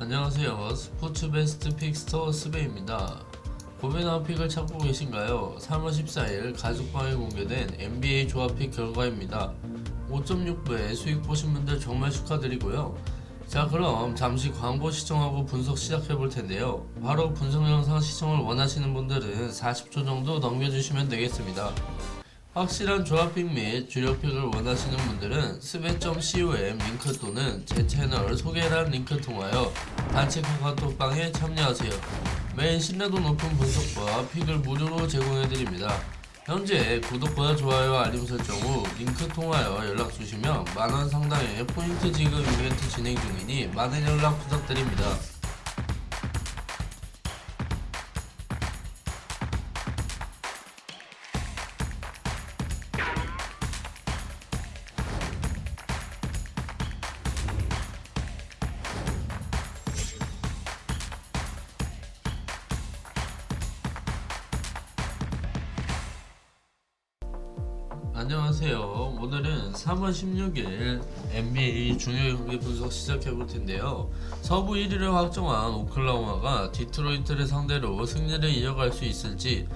안녕하세요. 스포츠 베스트 픽스터 스베입니다. 봄에 나온 픽을 찾고 계신가요? 3월 14일 가죽방에 공개된 NBA 조합픽 결과입니다. 5.6배 수익 보신 분들 정말 축하드리고요. 자, 그럼 잠시 광고 시청하고 분석 시작해볼 텐데요. 바로 분석 영상 시청을 원하시는 분들은 40초 정도 넘겨주시면 되겠습니다. 확실한 조합픽 및 주력픽을 원하시는 분들은 스베.com 링크 또는 제 채널 소개란 링크 통하여 단체 카카오톡방에 참여하세요. 매일 신뢰도 높은 분석과 픽을 무료로 제공해드립니다. 현재 구독과 좋아요 알림 설정 후 링크 통하여 연락 주시면 만원 상당의 포인트 지급 이벤트 진행 중이니 많은 연락 부탁드립니다. 안녕하세요. 오늘은 3월 16일 NBA 중요 경기 분석 시작해볼 텐데요. 서부 1위를 확정한 오클라호마가 디트로이트를 상대로 승리를 이어갈 수 있을지,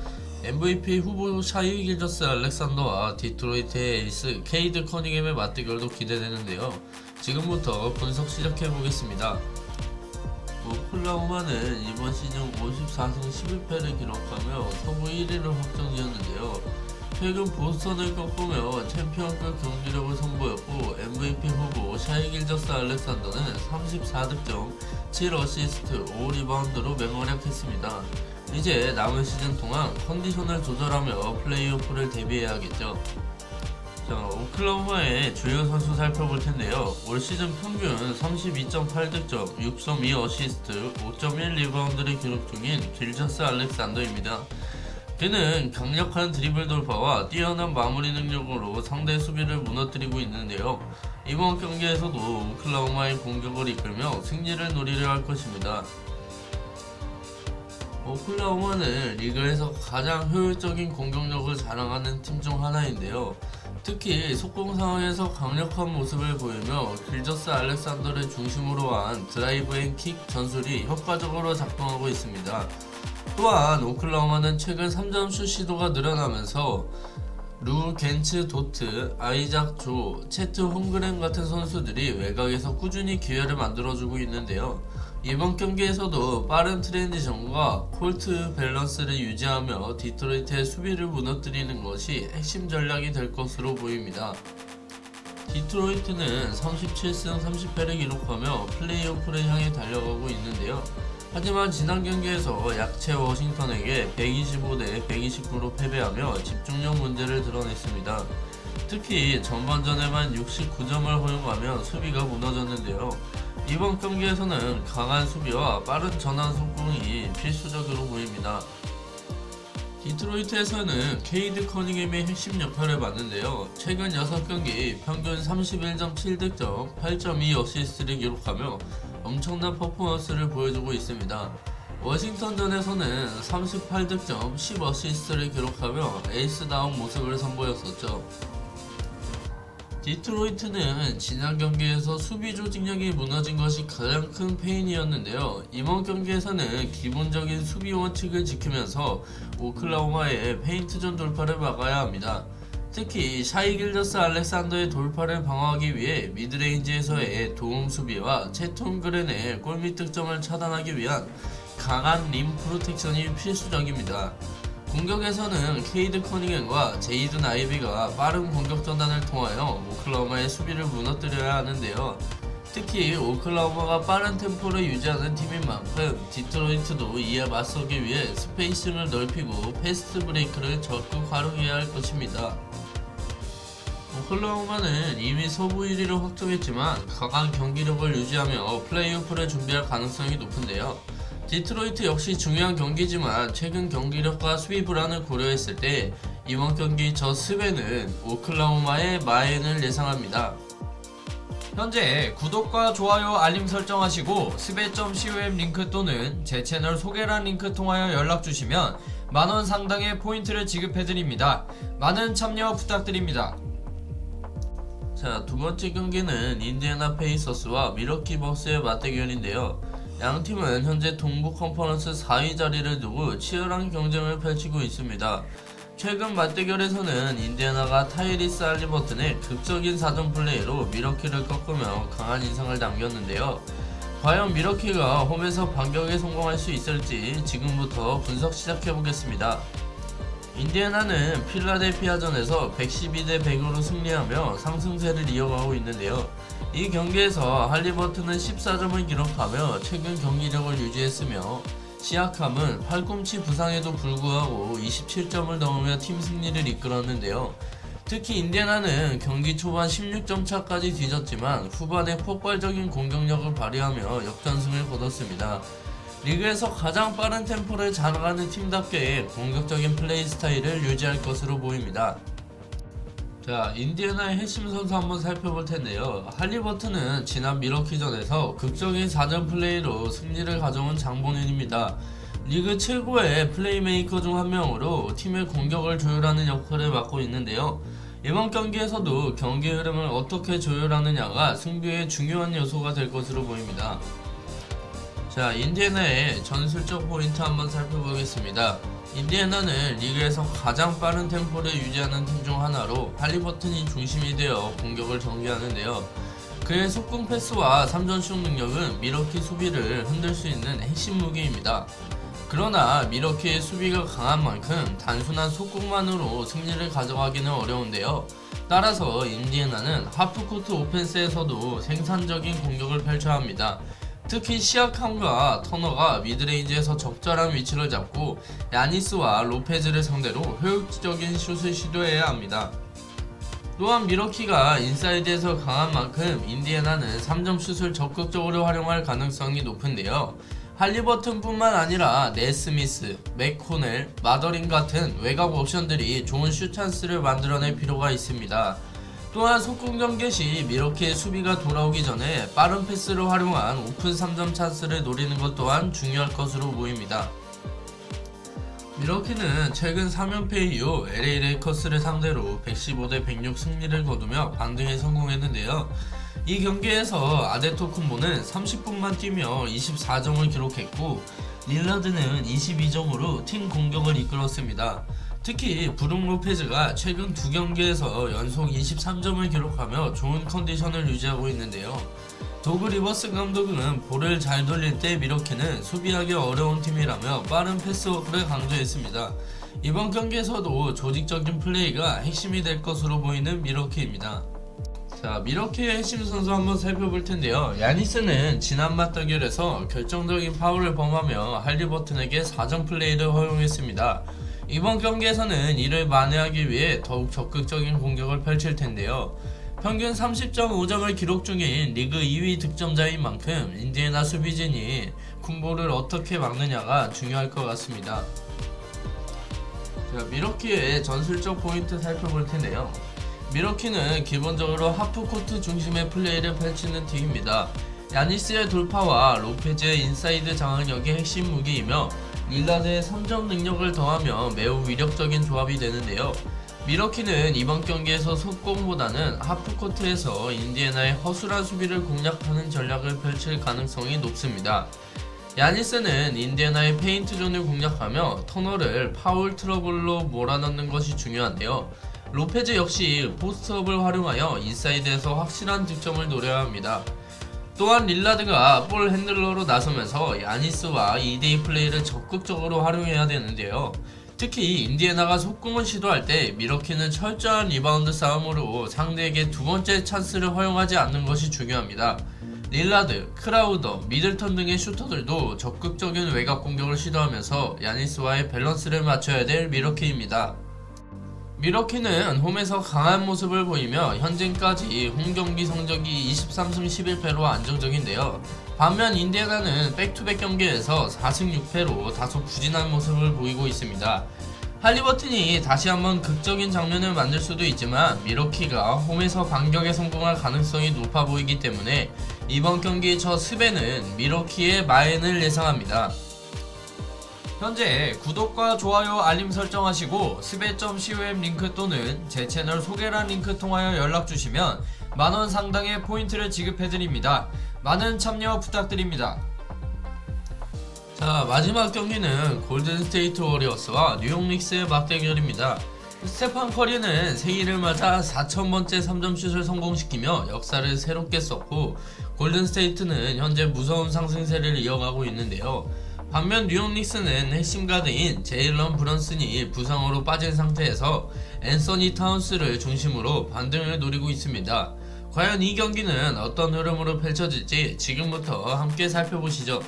MVP 후보 샤이 길저스 알렉산더와 디트로이트의 에이스 케이드 커닝햄의 맞대결도 기대되는데요. 지금부터 분석 시작해보겠습니다. 오클라호마는 이번 시즌 54승 11패를 기록하며 서부 1위를 확정지었는데요. 최근 보스턴을 꺾으며 챔피언급 경기력을 선보였고, MVP 후보 샤이 길저스 알렉산더는 34득점, 7어시스트, 5리바운드로 맹활약했습니다. 이제 남은 시즌 동안 컨디션을 조절하며 플레이오프를 대비해야겠죠. 자, 오클라호마의 주요 선수 살펴볼 텐데요. 올 시즌 평균 32.8득점, 6.2어시스트, 5.1리바운드를 기록 중인 길저스 알렉산더입니다. 그는 강력한 드리블 돌파와 뛰어난 마무리 능력으로 상대 수비를 무너뜨리고 있는데요. 이번 경기에서도 오클라호마의 공격을 이끌며 승리를 노리려 할 것입니다. 오클라호마는 리그에서 가장 효율적인 공격력을 자랑하는 팀 중 하나인데요. 특히 속공 상황에서 강력한 모습을 보이며 길저스 알렉산더를 중심으로 한 드라이브 앤 킥 전술이 효과적으로 작동하고 있습니다. 또한 오클라호마는 최근 3점슛 시도가 늘어나면서 루 겐츠 도트, 아이작 조, 채트 홈그램 같은 선수들이 외곽에서 꾸준히 기회를 만들어주고 있는데요. 이번 경기에서도 빠른 트랜지션과 콜트 밸런스를 유지하며 디트로이트의 수비를 무너뜨리는 것이 핵심 전략이 될 것으로 보입니다. 디트로이트는 37승 30패를 기록하며 플레이오프를 향해 달려가고 있는데요. 하지만 지난 경기에서 약체 워싱턴에게 125대 129로 패배하며 집중력 문제를 드러냈습니다. 특히 전반전에만 69점을 허용하며 수비가 무너졌는데요. 이번 경기에서는 강한 수비와 빠른 전환 속공이 필수적으로 보입니다. 디트로이트에서는 케이드 커닝햄의 핵심 역할을 맡는데요. 최근 6경기 평균 31.7득점, 8.2어시스트를 기록하며 엄청난 퍼포먼스를 보여주고 있습니다. 워싱턴전에서는 38득점, 10어시스트를 기록하며 에이스다운 모습을 선보였었죠. 디트로이트는 지난 경기에서 수비 조직력이 무너진 것이 가장 큰 페인이었는데요. 이번 경기에서는 기본적인 수비 원칙을 지키면서 오클라호마의 페인트존 돌파를 막아야 합니다. 특히 샤이 길저스 알렉산더의 돌파를 방어하기 위해 미드레인지에서의 도움 수비와 채트 홈그렌의 골밑 득점을 차단하기 위한 강한 림 프로텍션이 필수적입니다. 공격에서는 케이드 커닝햄과 제이든 아이비가 빠른 공격 전단을 통하여 오클라호마의 수비를 무너뜨려야 하는데요. 특히 오클라호마가 빠른 템포를 유지하는 팀인 만큼 디트로이트도 이에 맞서기 위해 스페이싱을 넓히고 패스트 브레이크를 적극 활용해야 할 것입니다. 오클라호마는 이미 서부 1위를 확정했지만 강한 경기력을 유지하며 플레이오프를 준비할 가능성이 높은데요. 디트로이트 역시 중요한 경기지만 최근 경기력과 수비 불안을 고려했을 때 이번 경기 저 스베는 오클라호마의 마인을 예상합니다. 현재 구독과 좋아요 알림 설정하시고 스베.com 링크 또는 제 채널 소개란 링크 통하여 연락주시면 만원 상당의 포인트를 지급해드립니다. 많은 참여 부탁드립니다. 자, 두 번째 경기는 인디애나 페이서스와 밀워키 벅스의 맞대결인데요. 양 팀은 현재 동부 컨퍼런스 4위 자리를 두고 치열한 경쟁을 펼치고 있습니다. 최근 맞대결에서는 인디애나가 타이리스 할리버튼의 극적인 사전 플레이로 미러키를 꺾으며 강한 인상을 남겼는데요. 과연 미러키가 홈에서 반격에 성공할 수 있을지 지금부터 분석 시작해보겠습니다. 인디애나는 필라델피아전에서 112대 100으로 승리하며 상승세를 이어가고 있는데요. 이 경기에서 할리버튼은 14점을 기록하며 최근 경기력을 유지했으며 시아캄은 팔꿈치 부상에도 불구하고 27점을 넣으며 팀 승리를 이끌었는데요. 특히 인디애나는 경기 초반 16점 차까지 뒤졌지만 후반에 폭발적인 공격력을 발휘하며 역전승을 거뒀습니다. 리그에서 가장 빠른 템포를 자랑하는 팀답게 공격적인 플레이 스타일을 유지할 것으로 보입니다. 자, 인디애나의 핵심 선수 한번 살펴볼 텐데요. 할리버튼은 지난 미러키전에서 극적인 4점 플레이로 승리를 가져온 장본인입니다. 리그 최고의 플레이메이커 중 한 명으로 팀의 공격을 조율하는 역할을 맡고 있는데요. 이번 경기에서도 경기 흐름을 어떻게 조율하느냐가 승부의 중요한 요소가 될 것으로 보입니다. 자, 인디애나의 전술적 포인트 한번 살펴보겠습니다. 인디애나는 리그에서 가장 빠른 템포를 유지하는 팀 중 하나로 할리버튼이 중심이 되어 공격을 전개하는데요. 그의 속공 패스와 3점슛 능력은 미러키 수비를 흔들 수 있는 핵심 무기입니다. 그러나 미러키의 수비가 강한 만큼 단순한 속공만으로 승리를 가져가기는 어려운데요. 따라서 인디애나는 하프코트 오펜스에서도 생산적인 공격을 펼쳐야 합니다. 특히 시아캄과 터너가 미드레인지에서 적절한 위치를 잡고 야니스와 로페즈를 상대로 효율적인 슛을 시도해야 합니다. 또한 미러키가 인사이드에서 강한 만큼 인디애나는 3점 슛을 적극적으로 활용할 가능성이 높은데요. 할리버튼 뿐만 아니라 네스미스, 맥코넬, 마더린 같은 외곽 옵션들이 좋은 슛 찬스를 만들어낼 필요가 있습니다. 또한 속공 전개 시 미러키의 수비가 돌아오기 전에 빠른 패스를 활용한 오픈 3점 찬스를 노리는 것 또한 중요할 것으로 보입니다. 미러키는 최근 3연패 이후 LA 레이커스를 상대로 115대 106 승리를 거두며 반등에 성공했는데요. 이 경기에서 아데토쿤보는 30분만 뛰며 24점을 기록했고 릴라드는 22점으로 팀 공격을 이끌었습니다. 특히 브룩 로페즈가 최근 두 경기에서 연속 23점을 기록하며 좋은 컨디션을 유지하고 있는데요. 도그 리버스 감독은 볼을 잘 돌릴 때 미러키는 수비하기 어려운 팀이라며 빠른 패스워크를 강조했습니다. 이번 경기에서도 조직적인 플레이가 핵심이 될 것으로 보이는 미러키입니다. 자, 미러키의 핵심 선수 한번 살펴볼 텐데요. 야니스는 지난 맞대결에서 결정적인 파울을 범하며 할리버튼에게 4점 플레이를 허용했습니다. 이번 경기에서는 이를 만회하기 위해 더욱 적극적인 공격을 펼칠 텐데요. 평균 30.5점을 기록 중인 리그 2위 득점자인 만큼 인디애나 수비진이 쿤보를 어떻게 막느냐가 중요할 것 같습니다. 자, 미러키의 전술적 포인트 살펴볼 텐데요. 미러키는 기본적으로 하프코트 중심의 플레이를 펼치는 팀입니다. 야니스의 돌파와 로페즈의 인사이드 장악력이 핵심 무기이며 릴라드의 3점 능력을 더하며 매우 위력적인 조합이 되는데요. 미러키는 이번 경기에서 속공보다는 하프코트에서 인디애나의 허술한 수비를 공략하는 전략을 펼칠 가능성이 높습니다. 야니스는 인디애나의 페인트 존을 공략하며 터너를 파울 트러블로 몰아넣는 것이 중요한데요. 로페즈 역시 포스트업을 활용하여 인사이드에서 확실한 득점을 노려야 합니다. 또한 릴라드가 볼 핸들러로 나서면서 야니스와 2대2 플레이를 적극적으로 활용해야 되는데요. 특히 인디애나가 속공을 시도할 때 미러키는 철저한 리바운드 싸움으로 상대에게 두 번째 찬스를 허용하지 않는 것이 중요합니다. 릴라드, 크라우더, 미들턴 등의 슈터들도 적극적인 외곽 공격을 시도하면서 야니스와의 밸런스를 맞춰야 될 미러키입니다. 미러키는 홈에서 강한 모습을 보이며 현재까지 홈경기 성적이 23승 11패로 안정적인데요. 반면 인디애나는 백투백 경기에서 4승 6패로 다소 부진한 모습을 보이고 있습니다. 할리버튼이 다시 한번 극적인 장면을 만들 수도 있지만 미러키가 홈에서 반격에 성공할 가능성이 높아 보이기 때문에 이번 경기 저 스베는 미러키의 마인을 예상합니다. 현재 구독과 좋아요 알림 설정하시고 스베.com 링크 또는 제 채널 소개란 링크 통하여 연락주시면 만원 상당의 포인트를 지급해드립니다. 많은 참여 부탁드립니다. 자, 마지막 경기는 골든스테이트 워리어스와 뉴욕 닉스의 맞대결입니다. 스테판 커리는 생일을 맞아 4000번째 3점슛을 성공시키며 역사를 새롭게 썼고, 골든스테이트는 현재 무서운 상승세를 이어가고 있는데요. 반면 뉴욕 닉스는 핵심 가드인 제일런 브런슨이 부상으로 빠진 상태에서 앤서니 타운스를 중심으로 반등을 노리고 있습니다. 과연 이 경기는 어떤 흐름으로 펼쳐질지 지금부터 함께 살펴보시죠.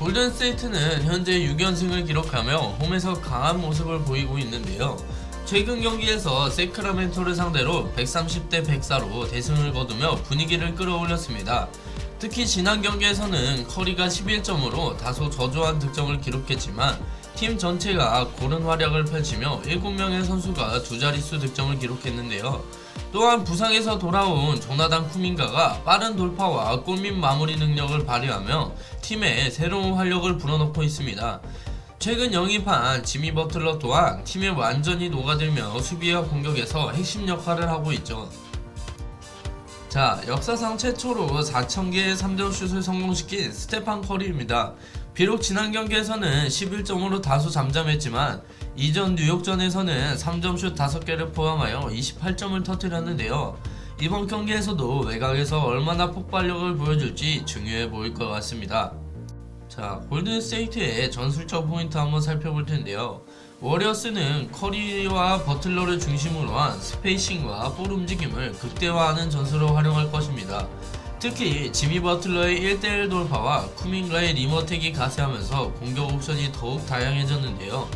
골든스테이트는 현재 6연승을 기록하며 홈에서 강한 모습을 보이고 있는데요. 최근 경기에서 세크라멘토를 상대로 130대 104로 대승을 거두며 분위기를 끌어올렸습니다. 특히 지난 경기에서는 커리가 11점으로 다소 저조한 득점을 기록했지만 팀 전체가 고른 활약을 펼치며 7명의 선수가 두 자릿수 득점을 기록했는데요. 또한 부상에서 돌아온 조나단 쿠민가가 빠른 돌파와 골밑 마무리 능력을 발휘하며 팀에 새로운 활력을 불어넣고 있습니다. 최근 영입한 지미 버틀러 또한 팀에 완전히 녹아들며 수비와 공격에서 핵심 역할을 하고 있죠. 자, 역사상 최초로 4000개의 3점슛을 성공시킨 스테판 커리입니다. 비록 지난 경기에서는 11점으로 다소 잠잠했지만 이전 뉴욕전에서는 3점슛 5개를 포함하여 28점을 터뜨렸는데요. 이번 경기에서도 외곽에서 얼마나 폭발력을 보여줄지 중요해 보일 것 같습니다. 자, 골든스테이트의 전술적 포인트 한번 살펴볼 텐데요. 워리어스는 커리와 버틀러를 중심으로 한 스페이싱과 볼 움직임을 극대화하는 전술을 활용할 것입니다. 특히 지미 버틀러의 1대1 돌파와 쿠민가의 리머텍이 가세하면서 공격 옵션이 더욱 다양해졌는데요.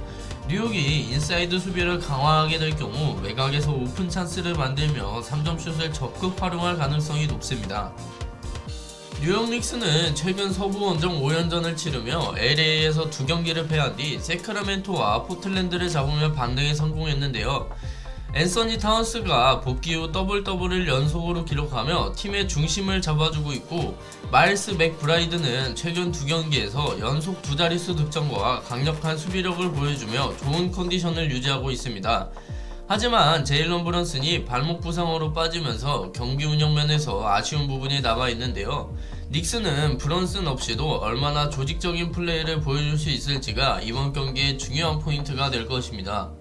뉴욕이 인사이드 수비를 강화하게 될 경우 외곽에서 오픈 찬스를 만들며 3점슛을 적극 활용할 가능성이 높습니다. 뉴욕 닉스는 최근 서부 원정 5연전을 치르며 LA에서 2경기를 패한 뒤 세크라멘토와 포틀랜드를 잡으며 반등에 성공했는데요. 앤서니 타운스가 복귀 후 더블더블을 연속으로 기록하며 팀의 중심을 잡아주고 있고, 마일스 맥브라이드는 최근 2경기에서 연속 2자릿수 득점과 강력한 수비력을 보여주며 좋은 컨디션을 유지하고 있습니다. 하지만 제일런 브런슨이 발목 부상으로 빠지면서 경기 운영 면에서 아쉬운 부분이 남아있는데요. 닉스는 브런슨 없이도 얼마나 조직적인 플레이를 보여줄 수 있을지가 이번 경기의 중요한 포인트가 될 것입니다.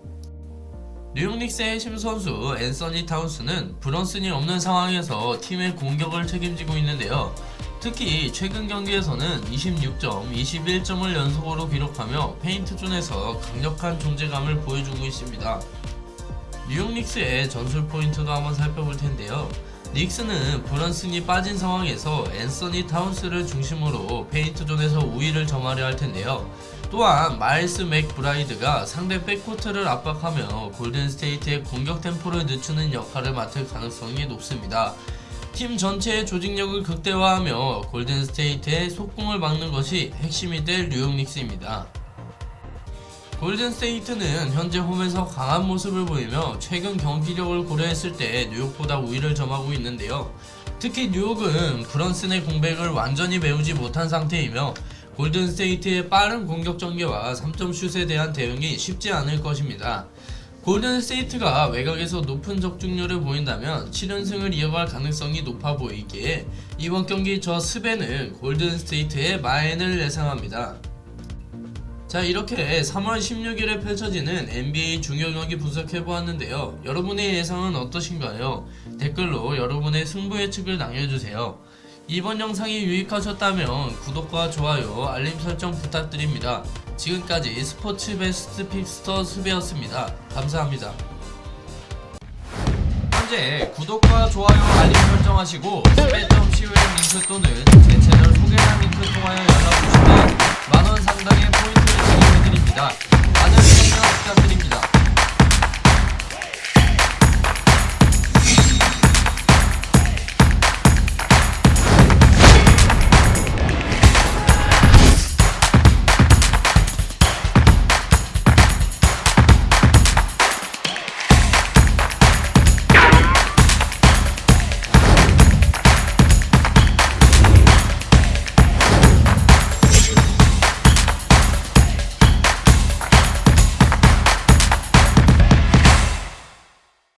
뉴욕 닉스의 핵심 선수 앤서니 타운스는 브런슨이 없는 상황에서 팀의 공격을 책임지고 있는데요. 특히 최근 경기에서는 26점, 21점을 연속으로 기록하며 페인트존에서 강력한 존재감을 보여주고 있습니다. 뉴욕 닉스의 전술 포인트도 한번 살펴볼 텐데요. 닉스는 브런슨이 빠진 상황에서 앤서니 타운스를 중심으로 페인트존에서 우위를 점하려 할 텐데요. 또한 마일스 맥브라이드가 상대 백코트를 압박하며 골든스테이트의 공격 템포를 늦추는 역할을 맡을 가능성이 높습니다. 팀 전체의 조직력을 극대화하며 골든스테이트의 속공을 막는 것이 핵심이 될 뉴욕 닉스입니다. 골든스테이트는 현재 홈에서 강한 모습을 보이며 최근 경기력을 고려했을 때 뉴욕보다 우위를 점하고 있는데요. 특히 뉴욕은 브런슨의 공백을 완전히 메우지 못한 상태이며 골든스테이트의 빠른 공격 전개와 3점슛에 대한 대응이 쉽지 않을 것입니다. 골든스테이트가 외곽에서 높은 적중률을 보인다면 7연승을 이어갈 가능성이 높아 보이기에 이번 경기 저 스벤은 골든스테이트의 마인을 예상합니다. 자, 이렇게 3월 16일에 펼쳐지는 NBA 중요 경기 분석해보았는데요. 여러분의 예상은 어떠신가요? 댓글로 여러분의 승부 예측을 남겨주세요. 이번 영상이 유익하셨다면 구독과 좋아요, 알림 설정 부탁드립니다. 지금까지 스포츠 베스트 픽스터 수배였습니다. 감사합니다. 현재 구독과 좋아요, 알림 설정하시고 스베.com 링크 또는 제 채널 소개란 링크 통하여 연락주시면 만원 상당의 포인트를 지급해드립니다. 많은 참여 부탁드립니다.